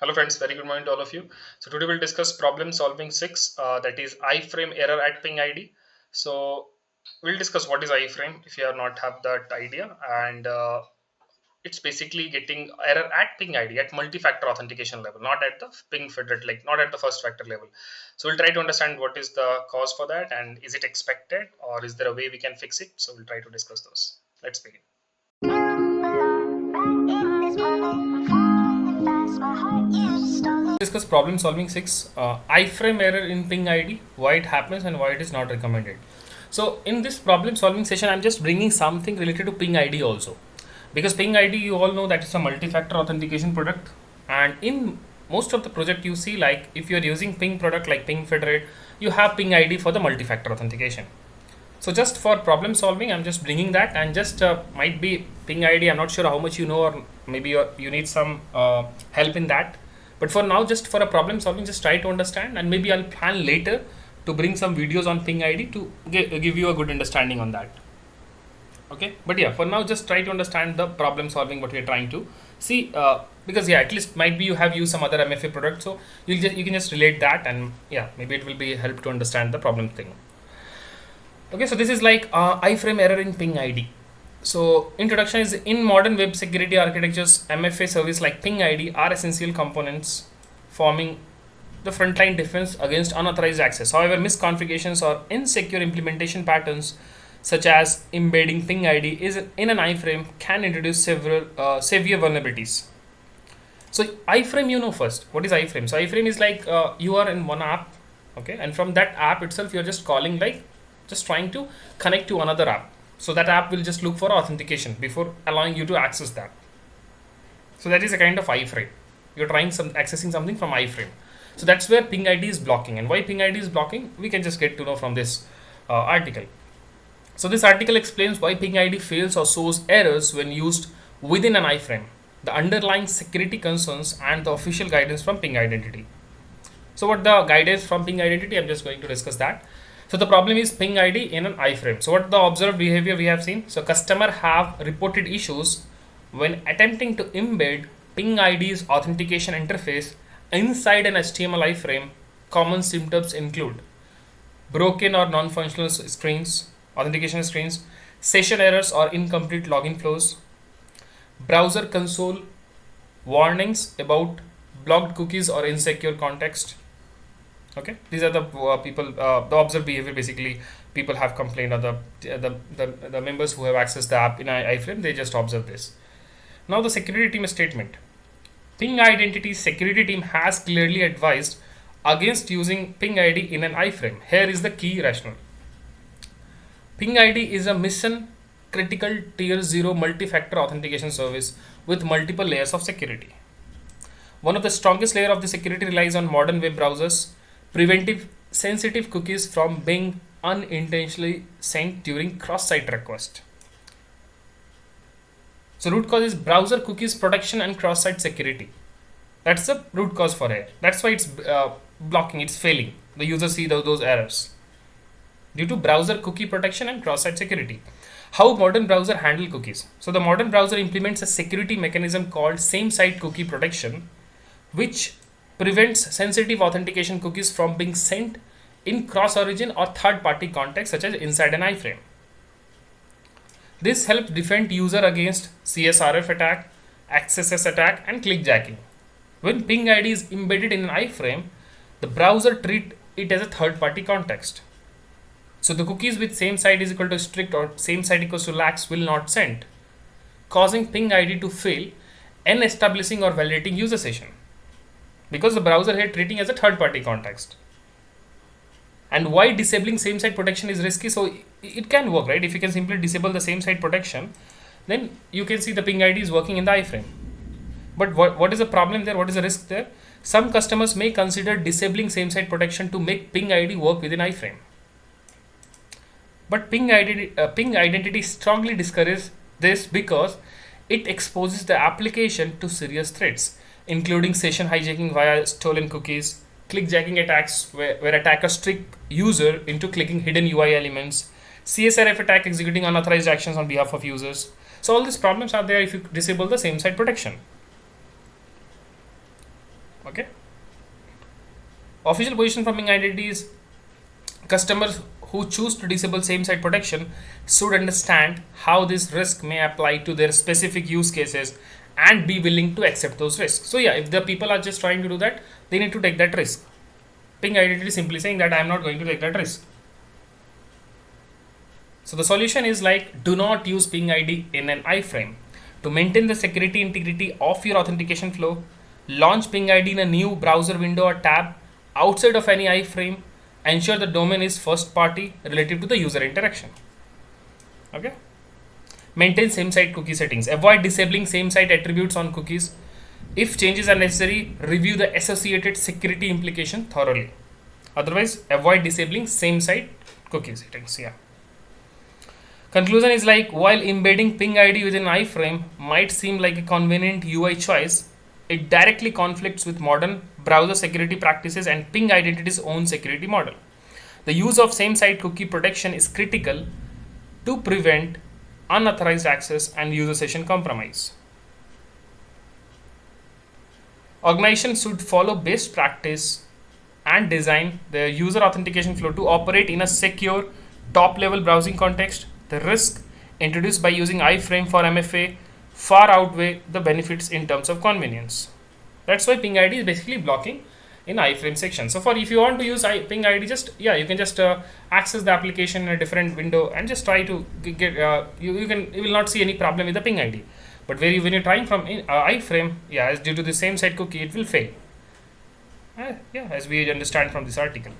Hello friends, very good morning to all of you. So today we'll discuss problem solving 6, that is iframe error at PingID. So we'll discuss what is iframe if you have not have that idea, and it's basically getting error at PingID at multi-factor authentication level, not at the ping federate, like not at the first factor level. So we'll try to understand what is the cause for that, and is it expected, or is there a way we can fix it? So we'll try to discuss those. Let's begin. Discuss problem solving 6, iframe error in PingID, why it happens and why it is not recommended. So in this problem solving session, I'm just bringing something related to PingID also, because PingID, you all know that it's a multi-factor authentication product, and in most of the project you see, like if you're using ping product like ping federate, you have PingID for the multi-factor authentication. So just for problem solving, I'm just bringing that, and just might be PingID, I'm not sure how much you know, or maybe you need some help in that. But for now, just for a problem solving, just try to understand, and maybe I'll plan later to bring some videos on PingID to give you a good understanding on that. Okay, but yeah, for now, just try to understand the problem solving what we're trying to see, because yeah, at least might be you have used some other MFA product, so you can just relate that, and yeah, maybe it will be help to understand the problem thing. Okay, so this is like iframe error in PingID. So introduction is, in modern web security architectures, MFA service like PingID are essential components forming the frontline defense against unauthorized access. However, misconfigurations or insecure implementation patterns such as embedding PingID is in an iframe can introduce several severe vulnerabilities. So iframe, you know first, what is iframe? So iframe is like you are in one app, okay, and from that app itself, you're just calling, like just trying to connect to another app. So that app will just look for authentication before allowing you to access that. So that is a kind of iframe. You're trying accessing something from iframe. So that's where PingID is blocking. And why PingID is blocking, we can just get to know from this article. So this article explains why PingID fails or shows errors when used within an iframe, the underlying security concerns, and the official guidance from PingIdentity. So what the guidance from PingIdentity, I'm just going to discuss that. So the problem is PingID in an iframe. So what the observed behavior we have seen? So customer have reported issues when attempting to embed PingID's authentication interface inside an HTML iframe. Common symptoms include broken or non-functional screens, authentication screens, session errors or incomplete login flows, browser console warnings about blocked cookies or insecure context. Okay, these are the people, the observed behavior. Basically, people have complained, or the members who have accessed the app in iframe, they just observe this. Now the security team statement. PingIdentity's security team has clearly advised against using PingID in an iframe. Here is the key rationale. PingID is a mission critical tier 0 multi-factor authentication service with multiple layers of security. One of the strongest layers of the security relies on modern web browsers, preventive sensitive cookies from being unintentionally sent during cross-site request. So root cause is browser cookies protection and cross-site security. That's the root cause for error. That's why it's blocking, it's failing. The user see those errors due to browser cookie protection and cross-site security. How modern browser handle cookies? So the modern browser implements a security mechanism called same-site cookie protection, which prevents sensitive authentication cookies from being sent in cross-origin or third-party context such as inside an iframe. This helps defend user against CSRF attack, XSS attack, and clickjacking. When PingID is embedded in an iframe, the browser treats it as a third-party context. So the cookies with same site is equal to strict or same site equals to lax will not send, causing PingID to fail and establishing or validating user session, because the browser here treating as a third-party context. And why disabling same-site protection is risky? So it can work, right? If you can simply disable the same-site protection, then you can see the PingID is working in the iframe. But what is the problem there? What is the risk there? Some customers may consider disabling same-site protection to make PingID work within iframe. But PingIdentity strongly discourages this because it exposes the application to serious threats, including session hijacking via stolen cookies, clickjacking attacks where attackers trick user into clicking hidden UI elements, CSRF attack executing unauthorized actions on behalf of users. So all these problems are there if you disable the same site protection. Okay. Official position from PingID is customers who choose to disable same-site protection should understand how this risk may apply to their specific use cases and be willing to accept those risks. So yeah, if the people are just trying to do that, they need to take that risk. PingID is simply saying that I am not going to take that risk. So the solution is like, do not use PingID in an iframe. To maintain the security integrity of your authentication flow, launch PingID in a new browser window or tab outside of any iframe. Ensure the domain is first party relative to the user interaction. Okay. Maintain same site cookie settings. Avoid disabling same site attributes on cookies. If changes are necessary, review the associated security implication thoroughly. Otherwise, avoid disabling same site cookie settings. Yeah. Conclusion is like, while embedding PingID within iframe might seem like a convenient UI choice, it directly conflicts with modern browser security practices and Ping Identity's own security model. The use of same-site cookie protection is critical to prevent unauthorized access and user session compromise. Organizations should follow best practice and design their user authentication flow to operate in a secure, top-level browsing context. The risk introduced by using iframe for MFA far outweigh the benefits in terms of convenience. That's why PingID is basically blocking in iframe section. So for if you want to use PingID, just you can just access the application in a different window and just try to get you will not see any problem with the PingID. But when you're trying from iframe, as due to the same site cookie, it will fail. As we understand from this article.